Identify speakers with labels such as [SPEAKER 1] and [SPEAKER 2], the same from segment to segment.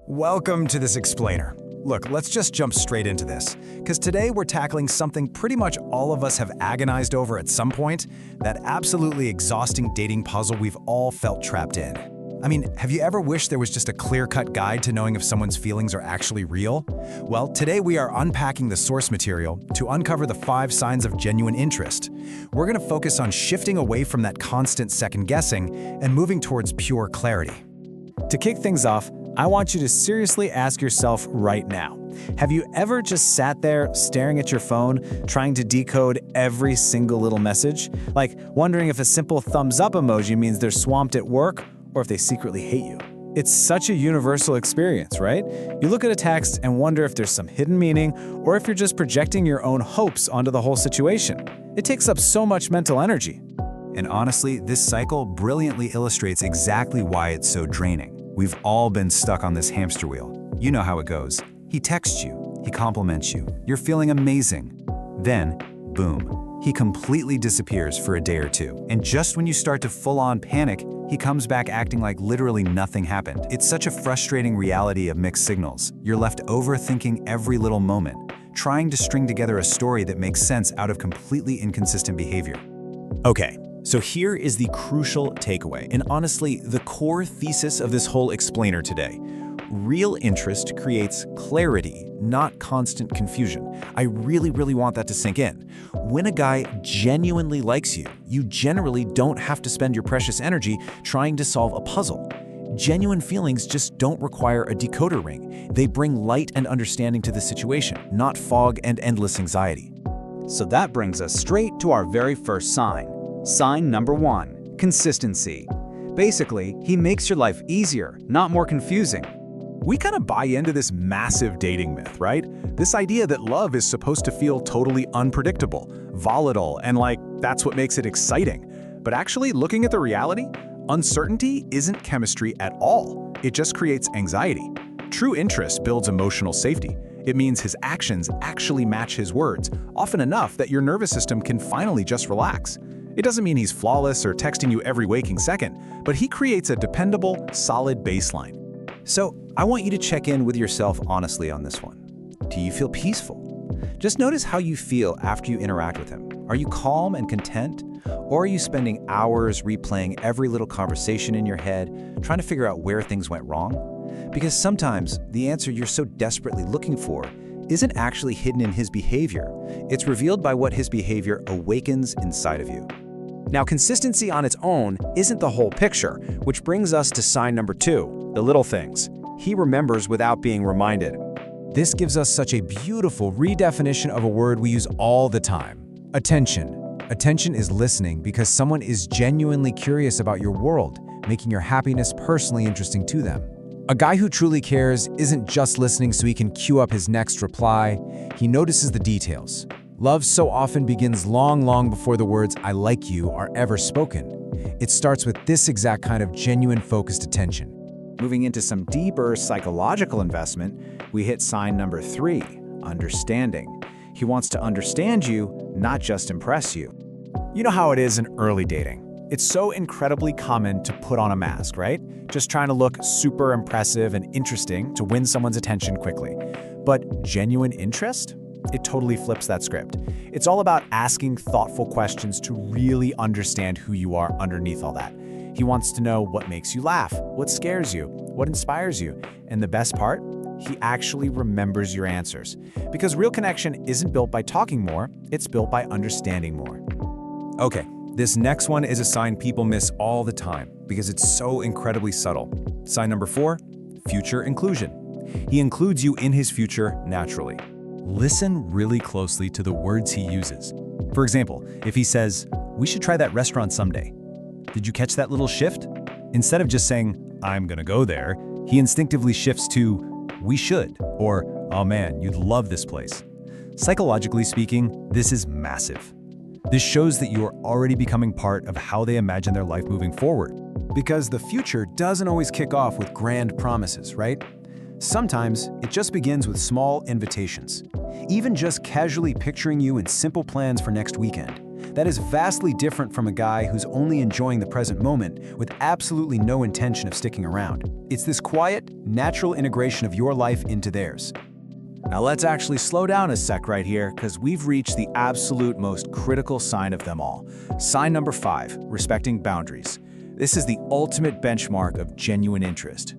[SPEAKER 1] Welcome to this explainer. Look, let's just jump straight into this, because today we're tackling something pretty much all of us have agonized over at some point, that absolutely exhausting dating puzzle we've all felt trapped in. I mean, have you ever wished there was just a clear-cut guide to knowing if someone's feelings are actually real? Well, today we are unpacking the source material to uncover the 5 signs of genuine interest. We're going to focus on shifting away from that constant second-guessing and moving towards pure clarity.
[SPEAKER 2] To kick things off, I want you to seriously ask yourself right now, have you ever just sat there staring at your phone, trying to decode every single little message? Like wondering if a simple thumbs up emoji means they're swamped at work or if they secretly hate you. It's such a universal experience, right? You look at a text and wonder if there's some hidden meaning or if you're just projecting your own hopes onto the whole situation. It takes up so much mental energy.
[SPEAKER 1] And honestly, this cycle brilliantly illustrates exactly why it's so draining. We've all been stuck on this hamster wheel. You know how it goes. He texts you, he compliments you, you're feeling amazing. Then, boom, he completely disappears for a day or two. And just when you start to full-on panic, he comes back acting like literally nothing happened. It's such a frustrating reality of mixed signals. You're left overthinking every little moment, trying to string together a story that makes sense out of completely inconsistent behavior.
[SPEAKER 2] Okay. So here is the crucial takeaway, and honestly, the core thesis of this whole explainer today. Real interest creates clarity, not constant confusion. I really want that to sink in. When a guy genuinely likes you, you generally don't have to spend your precious energy trying to solve a puzzle. Genuine feelings just don't require a decoder ring. They bring light and understanding to the situation, not fog and endless anxiety. So that brings us straight to our very first sign. Sign number 1, consistency. Basically, he makes your life easier, not more confusing.
[SPEAKER 3] We kind of buy into this massive dating myth, right? This idea that love is supposed to feel totally unpredictable, volatile, and like that's what makes it exciting. But actually, looking at the reality, uncertainty isn't chemistry at all. It just creates anxiety. True interest builds emotional safety. It means his actions actually match his words, often enough that your nervous system can finally just relax. It doesn't mean he's flawless or texting you every waking second, but he creates a dependable, solid baseline.
[SPEAKER 2] So I want you to check in with yourself honestly on this one. Do you feel peaceful? Just notice how you feel after you interact with him. Are you calm and content? Or are you spending hours replaying every little conversation in your head, trying to figure out where things went wrong? Because sometimes the answer you're so desperately looking for isn't actually hidden in his behavior. It's revealed by what his behavior awakens inside of you. Now, consistency on its own isn't the whole picture, which brings us to sign number 2, the little things. He remembers without being reminded.
[SPEAKER 1] This gives us such a beautiful redefinition of a word we use all the time: attention. Attention is listening because someone is genuinely curious about your world, making your happiness personally interesting to them. A guy who truly cares isn't just listening so he can queue up his next reply. He notices the details. Love so often begins long before the words "I like you" are ever spoken. It starts with this exact kind of genuine focused attention.
[SPEAKER 2] Moving into some deeper psychological investment, we hit sign number 3, understanding. He wants to understand you, not just impress you.
[SPEAKER 1] You know how it is in early dating. It's so incredibly common to put on a mask, right? Just trying to look super impressive and interesting to win someone's attention quickly. But genuine interest? It totally flips that script. It's all about asking thoughtful questions to really understand who you are underneath all that. He wants to know what makes you laugh, what scares you, what inspires you, and the best part? He actually remembers your answers. Because real connection isn't built by talking more, it's built by understanding more. Okay, this next one is a sign people miss all the time because it's so incredibly subtle. Sign number 4, future inclusion. He includes you in his future naturally. Listen really closely to the words he uses. For example, if he says, "We should try that restaurant someday." Did you catch that little shift? Instead of just saying, "I'm gonna go there," he instinctively shifts to, "We should," or, "Oh man, you'd love this place." Psychologically speaking, this is massive. This shows that you are already becoming part of how they imagine their life moving forward. Because the future doesn't always kick off with grand promises, right? Sometimes it just begins with small invitations. Even just casually picturing you in simple plans for next weekend.
[SPEAKER 4] That is vastly different from a guy who's only enjoying the present moment with absolutely no intention of sticking around. It's this quiet, natural integration of your life into theirs.
[SPEAKER 1] Now let's actually slow down a sec right here, because we've reached the absolute most critical sign of them all. Sign number 5, respecting boundaries. This is the ultimate benchmark of genuine interest.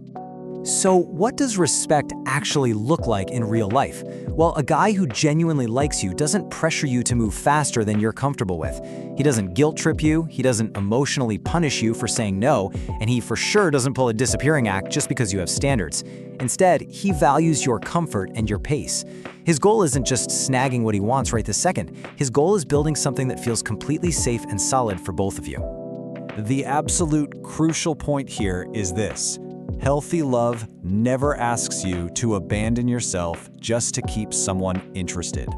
[SPEAKER 2] So what does respect actually look like in real life? Well, a guy who genuinely likes you doesn't pressure you to move faster than you're comfortable with. He doesn't guilt trip you, he doesn't emotionally punish you for saying no, and he for sure doesn't pull a disappearing act just because you have standards. Instead, he values your comfort and your pace. His goal isn't just snagging what he wants right this second. His goal is building something that feels completely safe and solid for both of you.
[SPEAKER 1] The absolute crucial point here is this. Healthy love never asks you to abandon yourself just to keep someone interested.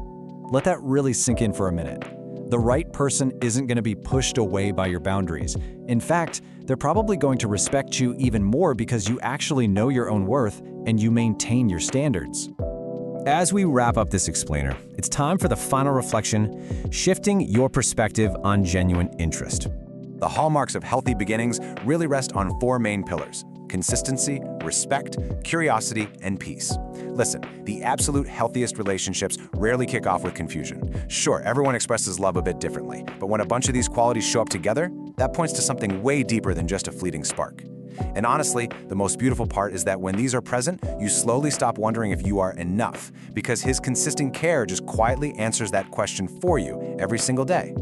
[SPEAKER 1] Let that really sink in for a minute. The right person isn't going to be pushed away by your boundaries. In fact, they're probably going to respect you even more because you actually know your own worth and you maintain your standards.
[SPEAKER 2] As we wrap up this explainer, it's time for the final reflection, shifting your perspective on genuine interest.
[SPEAKER 3] The hallmarks of healthy beginnings really rest on 4 main pillars: consistency, respect, curiosity, and peace. Listen, the absolute healthiest relationships rarely kick off with confusion. Sure, everyone expresses love a bit differently, but when a bunch of these qualities show up together, that points to something way deeper than just a fleeting spark. And honestly, the most beautiful part is that when these are present, you slowly stop wondering if you are enough, because his consistent care just quietly answers that question for you every single day.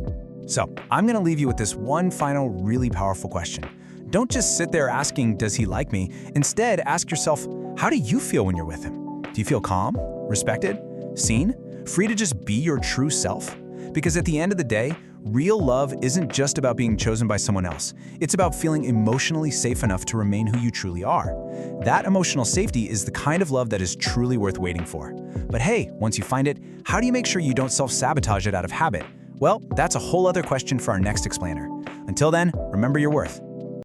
[SPEAKER 4] So, I'm going to leave you with this one final really powerful question. Don't just sit there asking, does he like me? Instead, ask yourself, how do you feel when you're with him? Do you feel calm, respected, seen, free to just be your true self? Because at the end of the day, real love isn't just about being chosen by someone else. It's about feeling emotionally safe enough to remain who you truly are. That emotional safety is the kind of love that is truly worth waiting for. But hey, once you find it, how do you make sure you don't self-sabotage it out of habit? Well, that's a whole other question for our next explainer. Until then, remember your worth.